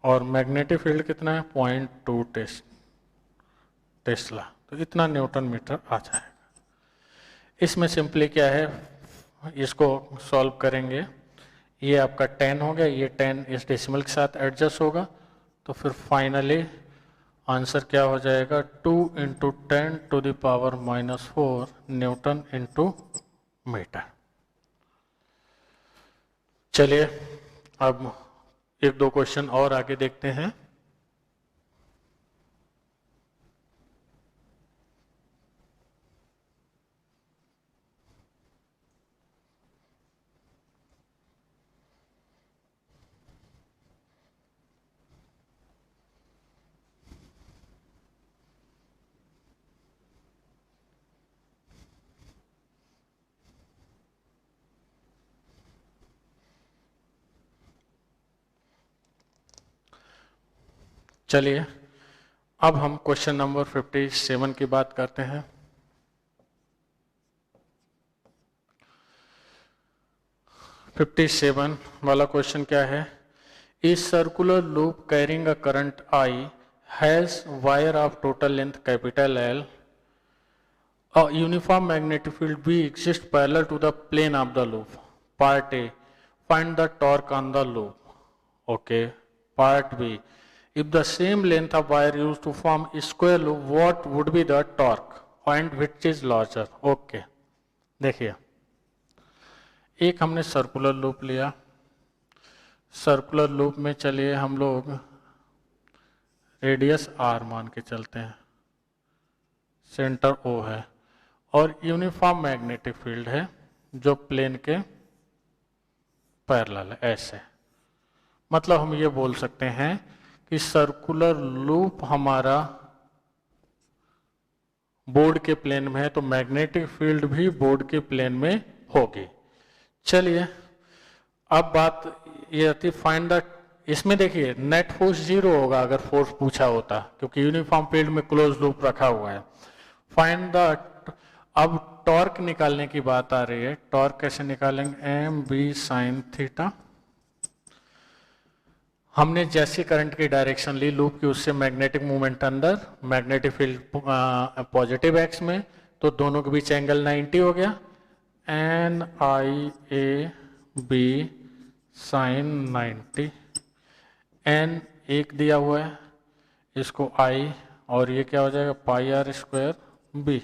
और मैग्नेटिक फील्ड कितना है 0.2 टेस्ला। तो इतना न्यूटन मीटर आ जाएगा। इसमें सिंपली क्या है, इसको सॉल्व करेंगे, ये आपका 10 हो गया, ये 10 इस डेसिमल के साथ एडजस्ट होगा, तो फिर फाइनली आंसर क्या हो जाएगा 2 इंटू 10⁻⁻⁴ न्यूटन इंटू मीटर। चलिए अब एक दो क्वेश्चन और आगे देखते हैं। चलिए अब हम क्वेश्चन नंबर 57 की बात करते हैं। फिफ्टी 57 वाला क्वेश्चन क्या है, a circular loop carrying a current I has wire of total length capital L, a uniform magnetic field B exists parallel to the plane of the loop. Part A, find the torque on the loop. Okay. Part B, if the same length of wire used to form a square loop, what would be the torque and which is larger? Okay. देखिए एक हमने circular loop लिया, circular loop में चलिए हम लोग radius R मान के चलते हैं, सेंटर O है और यूनिफॉर्म मैग्नेटिक फील्ड है जो प्लेन के पैरेलल है ऐसे। मतलब हम ये बोल सकते हैं कि सर्कुलर लूप हमारा बोर्ड के प्लेन में है तो मैग्नेटिक फील्ड भी बोर्ड के प्लेन में होगी। चलिए अब बात ये आती फाइंड द, इसमें देखिए नेट फोर्स जीरो होगा अगर फोर्स पूछा होता क्योंकि यूनिफॉर्म फील्ड में क्लोज लूप रखा हुआ है। फाइंड द, अब टॉर्क निकालने की बात आ रही है, टॉर्क कैसे निकालेंगे, एम बी साइन थीटा। हमने जैसी करंट की डायरेक्शन ली लूप की उससे मैग्नेटिक मूवमेंट अंदर, मैग्नेटिक फील्ड पॉजिटिव एक्स में, तो दोनों के बीच एंगल 90 हो गया, N I A B sine 90, N एक दिया हुआ है इसको आई, और ये क्या हो जाएगा पाई आर स्क्वायर बी।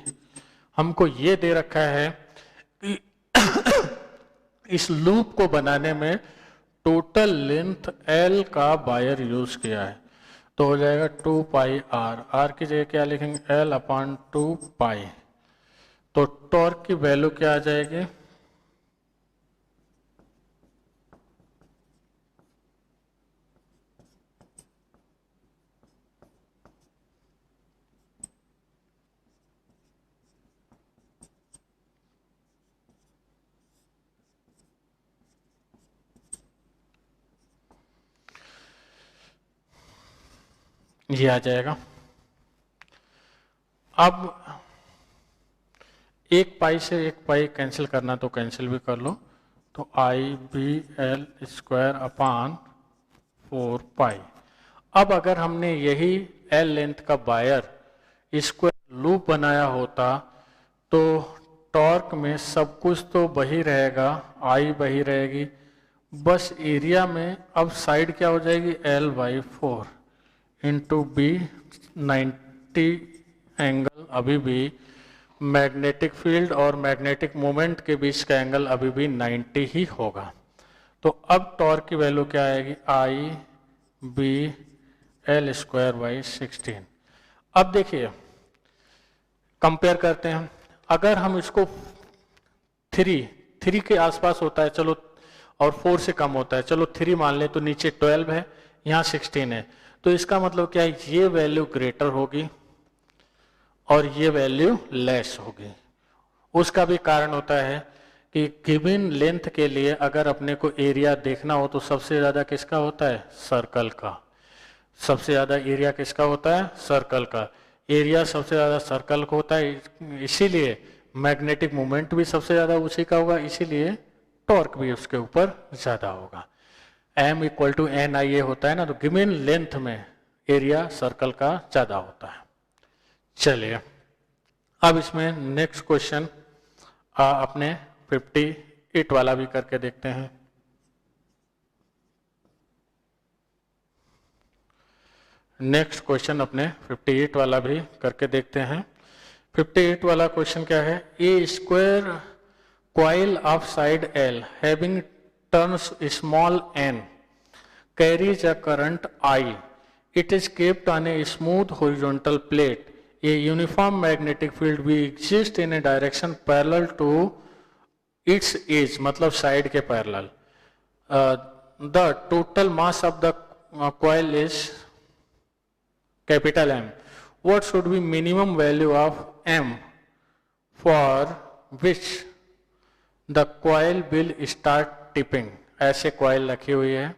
हमको ये दे रखा है कि इस लूप को बनाने में टोटल लेंथ L का वायर यूज किया है, तो हो जाएगा 2 पाई आर, आर की जगह क्या लिखेंगे L/2 पाई। तो टॉर्क की वैल्यू क्या आ जाएगी, ये आ जाएगा। अब एक पाई से एक पाई कैंसिल करना तो कैंसिल भी कर लो, तो आई बी एल स्क्वायर अपान 4 पाई। अब अगर हमने यही एल लेंथ का वायर स्क्वायर लूप बनाया होता तो टॉर्क में सब कुछ तो वही रहेगा, आई वही रहेगी, बस एरिया में अब साइड क्या हो जाएगी, L by 4 into B 90 angle अभी भी मैग्नेटिक फील्ड और मैग्नेटिक मोमेंट के बीच का एंगल अभी भी 90 ही होगा। तो अब टॉर्क की वैल्यू क्या आएगी, आई बी एल स्क्वायर बाई 16। अब देखिए कंपेयर करते हैं, अगर हम इसको 3 के आसपास होता है चलो, और 4 से कम होता है चलो 3 मान ले, तो नीचे 12 है, यहाँ 16 है, तो इसका मतलब क्या है, ये वैल्यू ग्रेटर होगी और ये वैल्यू लेस होगी। उसका भी कारण होता है कि गिवन लेंथ के लिए अगर अपने को एरिया देखना हो तो सबसे ज्यादा किसका होता है, सर्कल का। सबसे ज्यादा एरिया किसका होता है, सर्कल का। एरिया सबसे ज्यादा सर्कल का होता है, इसीलिए मैग्नेटिक मोमेंट भी सबसे ज्यादा उसी का होगा, इसीलिए टॉर्क भी उसके ऊपर ज्यादा होगा। M equal to N I ए होता है ना, तो गिवन लेंथ में एरिया सर्कल का ज्यादा होता है। चलिए अब इसमें नेक्स्ट क्वेश्चन अपने 58 वाला भी करके देखते हैं। नेक्स्ट क्वेश्चन अपने 58 वाला भी करके देखते हैं। 58 वाला क्वेश्चन क्या है, a square coil of side L having turns small N carries a current I. It is kept on a smooth horizontal plate. A uniform magnetic field will exist in a direction parallel to its edge, मतलब side के parallel. The total mass of the coil is capital M. What should be minimum value of M for which the coil will start tipping? ऐसे coil रखी हुई है,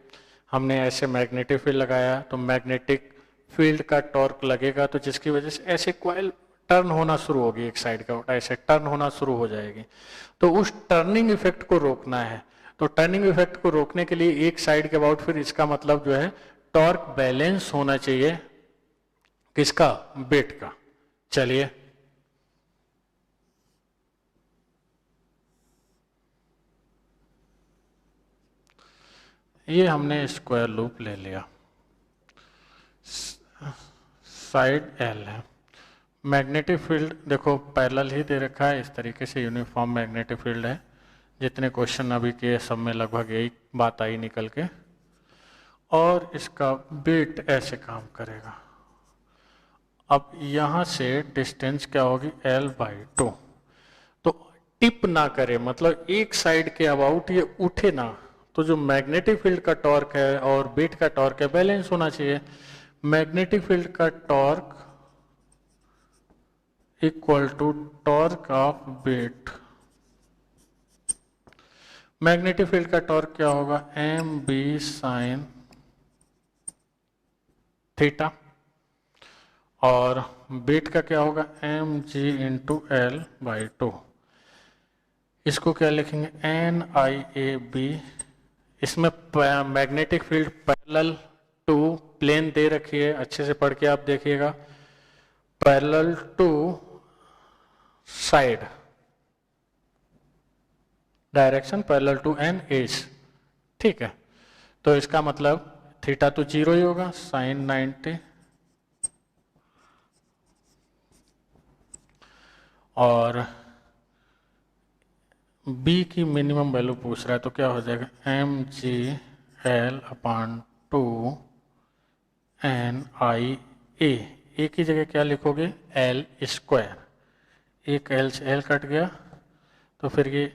हमने ऐसे magnetic field लगाया तो मैग्नेटिक फील्ड का टॉर्क लगेगा, तो जिसकी वजह से ऐसे कॉइल टर्न होना शुरू होगी, एक साइड का ऐसे टर्न होना शुरू हो जाएगी। तो उस टर्निंग इफेक्ट को रोकना है, तो टर्निंग इफेक्ट को रोकने के लिए एक साइड के अबाउट, फिर इसका मतलब जो है टॉर्क बैलेंस होना चाहिए किसका, बिट का। चलिए ये हमने स्क्वायर लूप ले लिया, साइड एल है, मैग्नेटिक फील्ड देखो पैरेलल ही दे रखा है, इस तरीके से यूनिफॉर्म मैग्नेटिक फील्ड है। जितने क्वेश्चन अभी के सब में लगभग यही बात आई निकल के, और इसका बिट ऐसे काम करेगा। अब यहां से डिस्टेंस क्या होगी, एल बाई 2। तो टिप ना करे, मतलब एक साइड के अबाउट ये उठे ना, तो जो मैग्नेटिक फील्ड का टॉर्क है और बिट का टॉर्क है बैलेंस होना चाहिए। मैग्नेटिक फील्ड का torque equal to torque of bit. Magnetic field का टॉर्क क्या होगा, एम बी साइन थीटा, और बिट का क्या होगा, M G into L by 2। इसको क्या लिखेंगे, एन आई ए बी। इसमें magnetic field parallel to plane दे रखी है, अच्छे से पढ़ के आप देखिएगा, parallel to side, direction parallel to an edge, ठीक है। तो इसका मतलब थीटा तो 0 ही होगा, साइन 90, और B की मिनिमम वैल्यू पूछ रहा है, तो क्या हो जाएगा, M G L upon 2 N I ए। ए की जगह क्या लिखोगे, एल स्क्वायर, एक एल से एल कट गया, तो फिर ये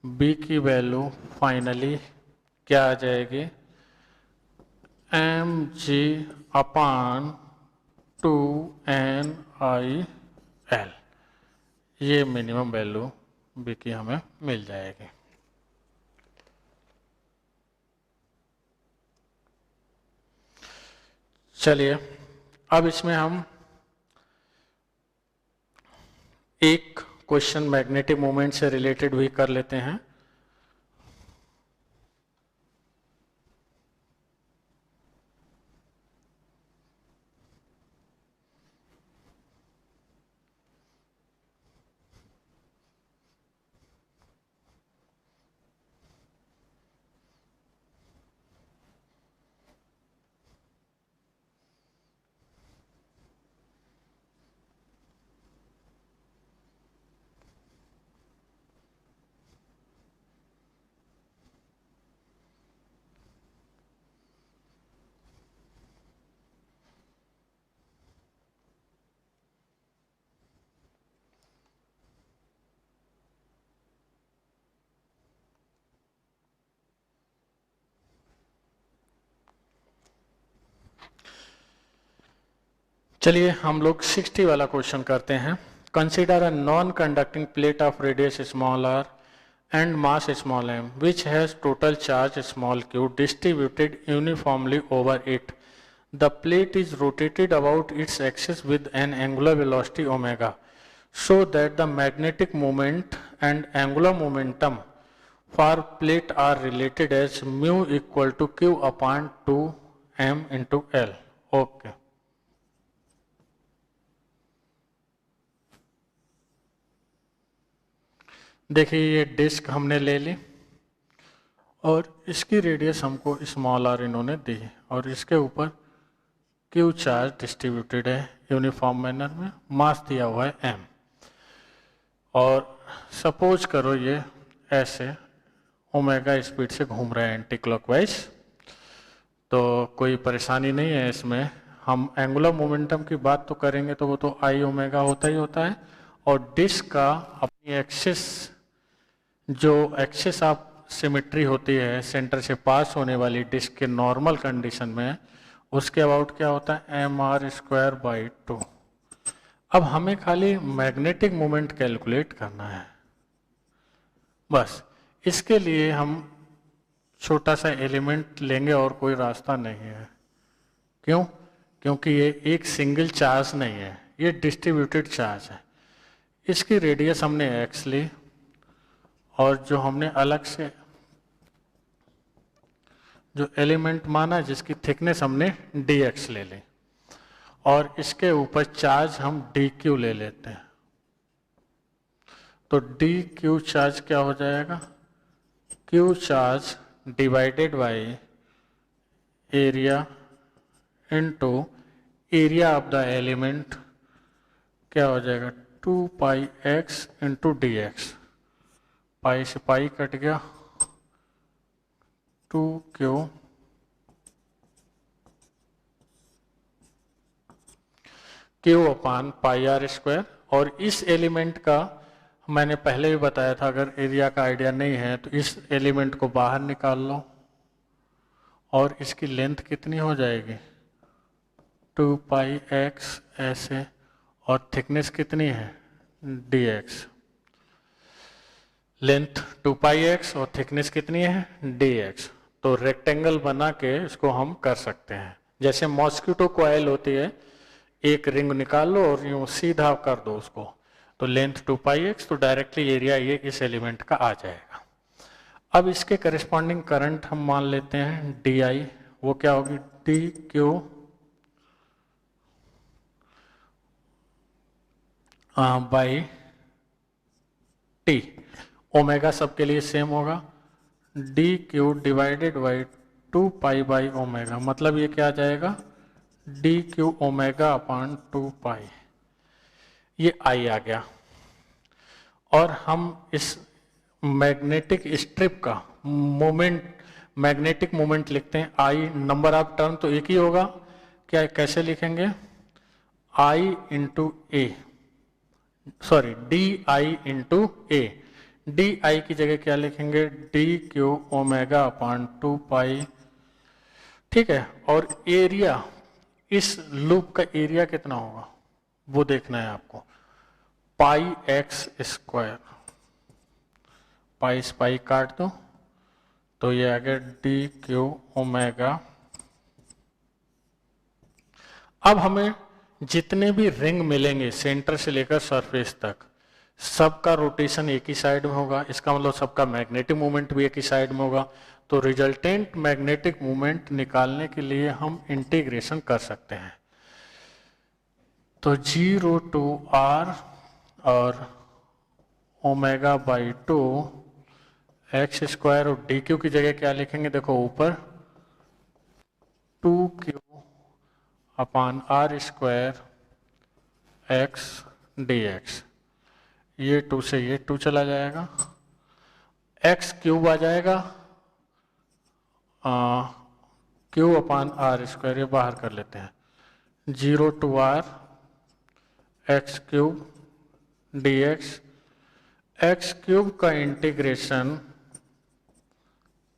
B की वैल्यू फाइनली क्या आ जाएगी, M G upon 2 N I L. ये मिनिमम वैल्यू B की हमें मिल जाएगी। चलिए अब इसमें हम एक क्वेश्चन मैग्नेटिक मोमेंट से रिलेटेड भी कर लेते हैं। चलिए हम लोग 60 वाला क्वेश्चन करते हैं। Consider a non conducting plate of radius small R and mass small m which has total charge small q distributed uniformly over it. The plate is rotated about its axis with an angular velocity omega so that the magnetic moment and angular momentum for plate are related as mu equal to q upon 2 m into L. Okay. देखिए ये disc हमने ले ली और इसकी radius हमको small are इन्होंने दी और इसके ऊपर क्यू चार्ज डिस्ट्रीब्यूटेड है यूनिफॉर्म मैनर में, मास दिया हुआ है एम। और सपोज करो ये ऐसे ओमेगा स्पीड से घूम रहा है एंटी क्लॉकवाइज, तो कोई परेशानी नहीं है इसमें। हम एंगुलर मोमेंटम की बात तो करेंगे तो वो तो आई ओमेगा होता ही होता है, और डिस्क का अपनी एक्सिस, जो एक्सिस ऑफ सिमेट्री होती है सेंटर से पास होने वाली डिस्क के नॉर्मल कंडीशन में, उसके अबाउट क्या होता है एम आर स्क्वायर बाई 2। अब हमें खाली मैग्नेटिक मोमेंट कैलकुलेट करना है बस। इसके लिए हम छोटा सा एलिमेंट लेंगे और कोई रास्ता नहीं है। क्यों? क्योंकि ये एक सिंगल चार्ज नहीं है, ये डिस्ट्रीब्यूटेड चार्ज है। इसकी रेडियस हमने x ली और जो हमने अलग से जो एलिमेंट माना जिसकी थिकनेस हमने dx ले ली, और इसके ऊपर चार्ज हम dq ले लेते हैं। तो dq चार्ज क्या हो जाएगा, q charge divided by area into area of the element, क्या हो जाएगा 2 pi x into D X. Pi से पाई कट गया, 2q q upon pi R square. और इस एलिमेंट का मैंने पहले भी बताया था, अगर एरिया का आइडिया नहीं है तो इस एलिमेंट को बाहर निकाल लो और इसकी लेंथ कितनी हो जाएगी 2 पाई x ऐसे, और थिकनेस कितनी है dx। लेंथ 2 पाई x और थिकनेस कितनी है dx। तो रेक्टेंगल बना के इसको हम कर सकते हैं। जैसे मॉस्किटो कॉइल होती है, एक रिंग निकाल लो और यूं सीधा कर दो उसको, तो लेंथ 2 पाई x, तो डायरेक्टली एरिया ये इस एलिमेंट का आ जाएगा। अब इसके करस्पॉन्डिंग करंट हम मान लेते हैं di, वो क्या होगी dq बाई टी। ओमेगा सबके लिए सेम होगा, D Q divided by 2 pi by omega, मतलब ये क्या आ जाएगा डी क्यू ओमेगा अपान 2 पाई, ये आई आ गया। और हम इस मैग्नेटिक स्ट्रिप का मोमेंट, मैग्नेटिक मोमेंट लिखते हैं आई, नंबर ऑफ टर्न तो एक ही होगा, क्या कैसे लिखेंगे I into A, sorry D I into A. D I की जगह क्या लिखेंगे D Q omega upon 2 pi, ठीक है। और एरिया, इस लूप का एरिया कितना होगा वो देखना है आपको, पाई एक्स स्क्वायर। पाई से पाई काट दो तो ये आ गया डी क्यू ओमेगा। अब हमें जितने भी रिंग मिलेंगे सेंटर से लेकर सरफेस तक, सबका रोटेशन एक ही साइड में होगा, इसका मतलब सबका मैग्नेटिक मोमेंट भी एक ही साइड में होगा। तो रिजल्टेंट मैग्नेटिक मोमेंट निकालने के लिए हम इंटीग्रेशन कर सकते हैं। तो 0 to r और ओमेगा बाई 2 एक्स स्क्वायर और डी क्यू की जगह क्या लिखेंगे, देखो ऊपर 2q upon R square X D X, ये 2 से ये 2 चला जाएगा, एक्स क्यूब आ जाएगा, क्यू अपान आर स्क्वायर ये बाहर कर लेते हैं, 0 to r x cube D x, x cube का इंटीग्रेशन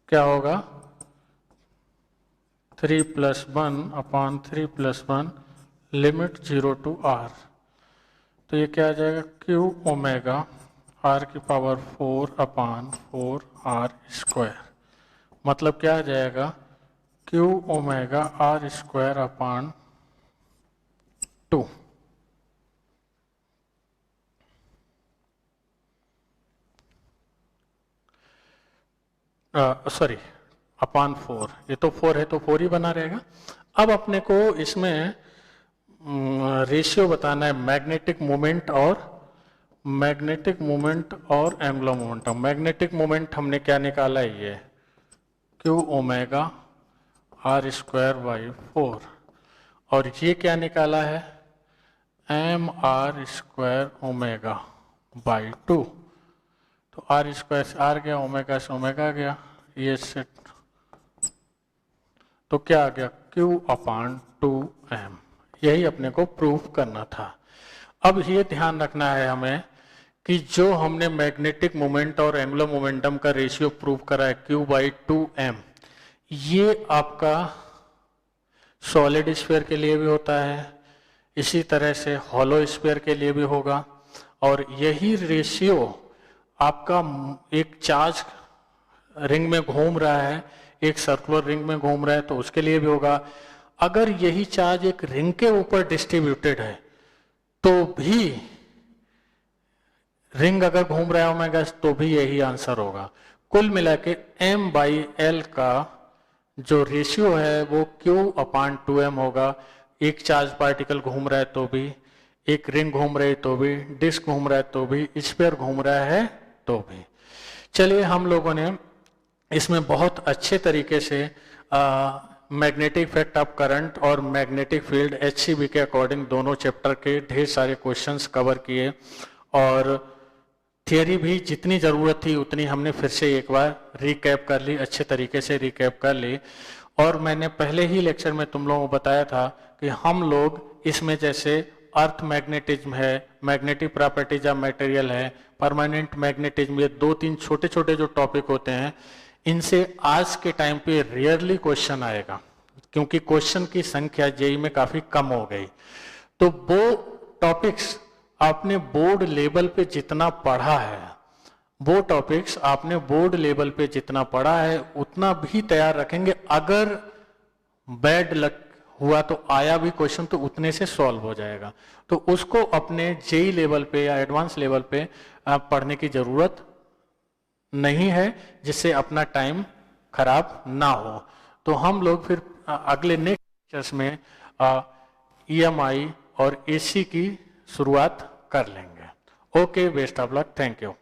क्या होगा 3 + 1 अपान 3 + 1 लिमिट 0 to r। तो ये क्या आ जाएगा क्यू ओमेगा r की पावर 4 अपान 4 r स्क्वायर, मतलब क्या आ जाएगा Q omega r square upon 2। Sorry upon 4, ये तो 4 है तो 4 ही बना रहेगा। अब अपने को इसमें रेशियो बताना है मैग्नेटिक मोमेंट और एंगुलर मोमेंटम। मैग्नेटिक मोमेंट हमने क्या निकाला है, ये Q omega R square by 4, और ये क्या निकाला है M R square omega by 2। तो आर स्क्वायर से आर गया, ओमेगा से ओमेगा गया, ये सेट, तो क्या आ गया Q अपान 2m। यही अपने को प्रूफ करना था। अब ये ध्यान रखना है हमें कि जो हमने मैग्नेटिक मोमेंट और एंगुलर मोमेंटम का रेशियो प्रूव करा है Q/2m, ये आपका सॉलिड स्फीयर के लिए भी होता है, इसी तरह से हॉलो स्फीयर के लिए भी होगा, और यही रेशियो आपका एक चार्ज रिंग में घूम रहा है, एक सर्कुलर रिंग में घूम रहा है तो उसके लिए भी होगा। अगर यही चार्ज एक रिंग के ऊपर डिस्ट्रीब्यूटेड है तो भी रिंग अगर घूम रहा है ओमेगा तो भी यही आंसर होगा। कुल मिला के m/l का जो रेशियो है वो Q/2m होगा। एक चार्ज पार्टिकल घूम रहा है तो भी, एक रिंग घूम रही तो भी, डिस्क घूम रहा है तो भी, स्फीयर घूम रहा है तो भी। चलिए हम लोगों ने इसमें बहुत अच्छे तरीके से मैग्नेटिक इफेक्ट ऑफ करंट और मैग्नेटिक फील्ड HCB के अकॉर्डिंग दोनों चैप्टर के ढेर सारे क्वेश्चंस कवर किए, और थियरी भी जितनी ज़रूरत थी उतनी हमने फिर से एक बार रिकैप कर ली, अच्छे तरीके से रिकैप कर ली। और मैंने पहले ही लेक्चर में तुम लोगों को बताया था कि हम लोग इसमें जैसे अर्थ मैग्नेटिज्म है, मैग्नेटिक प्रॉपर्टीज ऑफ मटेरियल है, परमानेंट मैग्नेटिज्म, ये 2-3 छोटे छोटे जो टॉपिक होते हैं, इनसे आज के टाइम पे रेयरली क्वेश्चन आएगा, क्योंकि क्वेश्चन की संख्या जेईई में काफी कम हो गई। तो वो टॉपिक्स आपने बोर्ड लेवल पे जितना पढ़ा है, वो टॉपिक्स आपने बोर्ड लेवल पे जितना पढ़ा है उतना भी तैयार रखेंगे। अगर बैड लक हुआ तो आया भी क्वेश्चन तो उतने से सॉल्व हो जाएगा, तो उसको अपने जेईई लेवल पे या एडवांस लेवल पे पढ़ने की जरूरत नहीं है, जिससे अपना टाइम खराब ना हो। तो हम लोग फिर अगले नेक्स्ट लेक्चर्स में EMI और AC की शुरुआत कर लेंगे। Okay, best of luck, thank you.